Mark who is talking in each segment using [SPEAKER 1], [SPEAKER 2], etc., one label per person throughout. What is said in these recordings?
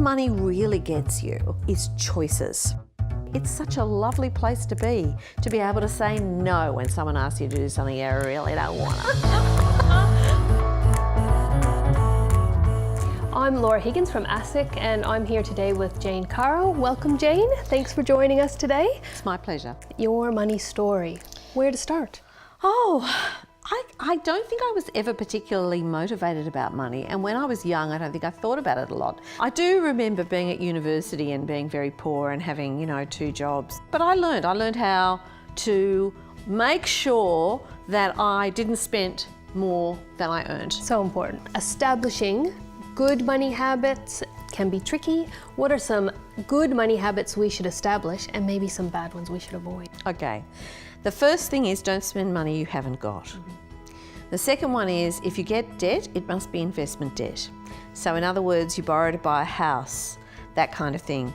[SPEAKER 1] money really gets you is choices. It's such a lovely place to be able to say no when someone asks you to do something you really don't want to.
[SPEAKER 2] I'm Laura Higgins from ASIC, and I'm here today with Jane Caro. Welcome, Jane. Thanks for joining us today.
[SPEAKER 1] It's my pleasure.
[SPEAKER 2] Your money story. Where to start?
[SPEAKER 1] I don't think I was ever particularly motivated about money, and when I was young I don't think I thought about it a lot. I do remember being at university and being very poor and having, 2 jobs. But I learned how to make sure that I didn't spend more than I earned.
[SPEAKER 2] So important. Establishing good money habits can be tricky. What are some good money habits we should establish, and maybe some bad ones we should avoid?
[SPEAKER 1] Okay. The first thing is don't spend money you haven't got. The second one is if you get debt, it must be investment debt. So in other words, you borrow to buy a house, that kind of thing.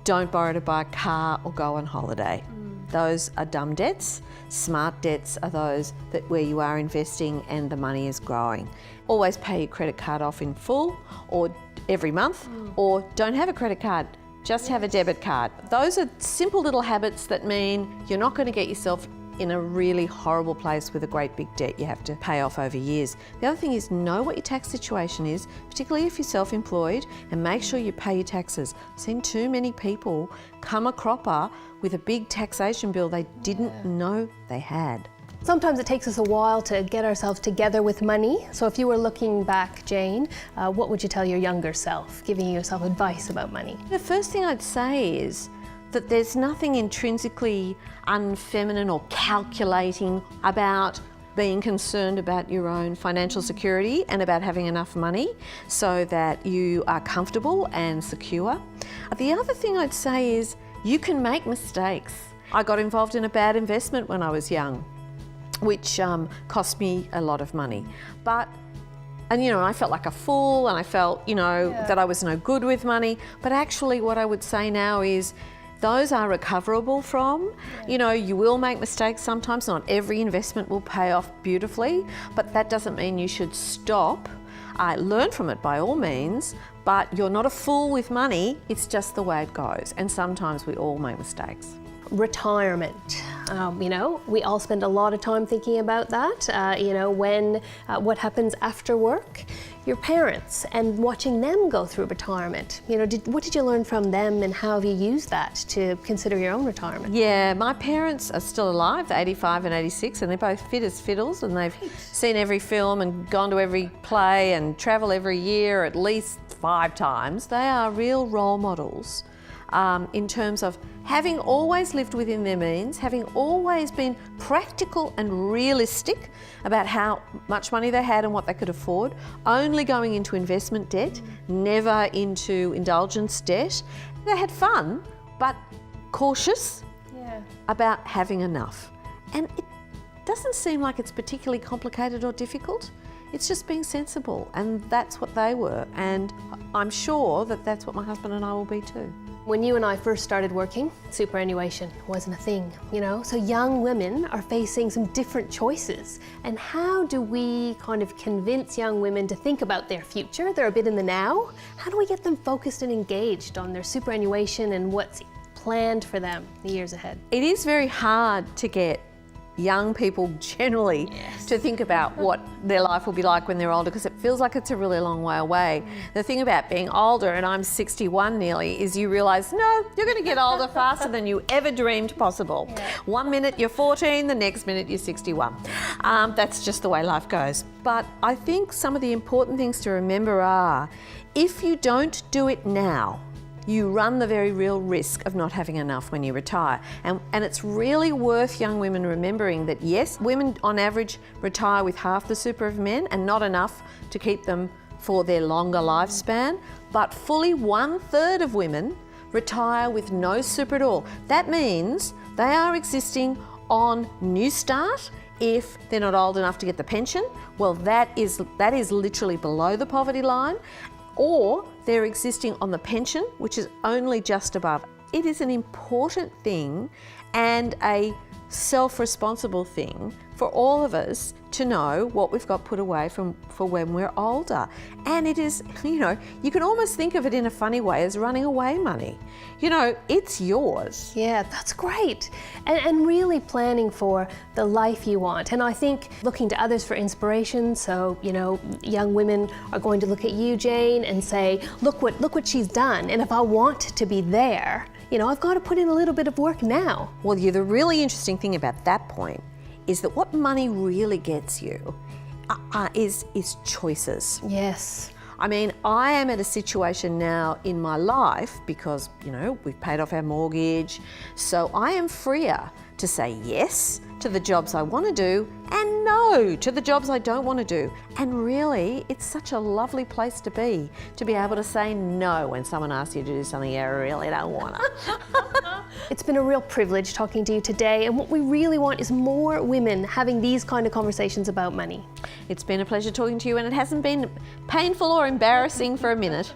[SPEAKER 1] Don't borrow to buy a car or go on holiday. Those are dumb debts. Smart debts are those where you are investing and the money is growing. Always pay your credit card off in full or every month, or don't have a credit card. Just have a debit card. Those are simple little habits that mean you're not going to get yourself in a really horrible place with a great big debt you have to pay off over years. The other thing is know what your tax situation is, particularly if you're self-employed, and make sure you pay your taxes. I've seen too many people come a cropper with a big taxation bill they didn't know they had.
[SPEAKER 2] Sometimes it takes us a while to get ourselves together with money. So if you were looking back, Jane, what would you tell your younger self, giving yourself advice about money?
[SPEAKER 1] The first thing I'd say is that there's nothing intrinsically unfeminine or calculating about being concerned about your own financial security and about having enough money so that you are comfortable and secure. The other thing I'd say is you can make mistakes. I got involved in a bad investment when I was young, which cost me a lot of money. And I felt like a fool, and I felt, that I was no good with money. But actually what I would say now is those are recoverable from. You will make mistakes sometimes. Not every investment will pay off beautifully, but that doesn't mean you should stop. Learn from it by all means, but you're not a fool with money. It's just the way it goes. And sometimes we all make mistakes.
[SPEAKER 2] Retirement. We all spend a lot of time thinking about that. What happens after work? Your parents and watching them go through retirement. What did you learn from them, and how have you used that to consider your own retirement?
[SPEAKER 1] Yeah, my parents are still alive. They're 85 and 86, and they're both fit as fiddles, and they've seen every film and gone to every play and travel every year at least 5 times. They are real role models in terms of having always lived within their means, having always been practical and realistic about how much money they had and what they could afford, only going into investment debt, never into indulgence debt. They had fun, but cautious about having enough. And it doesn't seem like it's particularly complicated or difficult. It's just being sensible, and that's what they were. And I'm sure that that's what my husband and I will be too.
[SPEAKER 2] When you and I first started working, superannuation wasn't a thing, So young women are facing some different choices. And how do we kind of convince young women to think about their future? They're a bit in the now. How do we get them focused and engaged on their superannuation and what's planned for them the years ahead?
[SPEAKER 1] It is very hard to get young people generally to think about what their life will be like when they're older, because it feels like it's a really long way away. The thing about being older, and I'm 61 nearly, is you realise, no, you're going to get older faster than you ever dreamed possible. One minute you're 14, the next minute you're 61. That's just the way life goes. But I think some of the important things to remember are, if you don't do it now, you run the very real risk of not having enough when you retire. And it's really worth young women remembering that, yes, women on average retire with half the super of men and not enough to keep them for their longer lifespan, but fully 1/3 of women retire with no super at all. That means they are existing on New Start. If they're not old enough to get the pension, well, that is literally below the poverty line. Or they're existing on the pension, which is only just above. It is an important thing, and a self-responsible thing for all of us to know what we've got put away for when we're older. And it is, you know, you can almost think of it in a funny way as running away money. You know, it's yours.
[SPEAKER 2] Yeah, that's great. And really planning for the life you want. And I think looking to others for inspiration. So, you know, young women are going to look at you, Jane, and say, look what she's done. And if I want to be there, you know, I've got to put in a little bit of work now.
[SPEAKER 1] Well, the really interesting thing about that point is that what money really gets you is choices.
[SPEAKER 2] Yes.
[SPEAKER 1] I mean, I am at a situation now in my life because, you know, we've paid off our mortgage, so I am freer to say yes to the jobs I want to do and no to the jobs I don't want to do. And really, it's such a lovely place to be able to say no when someone asks you to do something you really don't want to.
[SPEAKER 2] It's been a real privilege talking to you today, and what we really want is more women having these kind of conversations about money.
[SPEAKER 1] It's been a pleasure talking to you, and it hasn't been painful or embarrassing for a minute.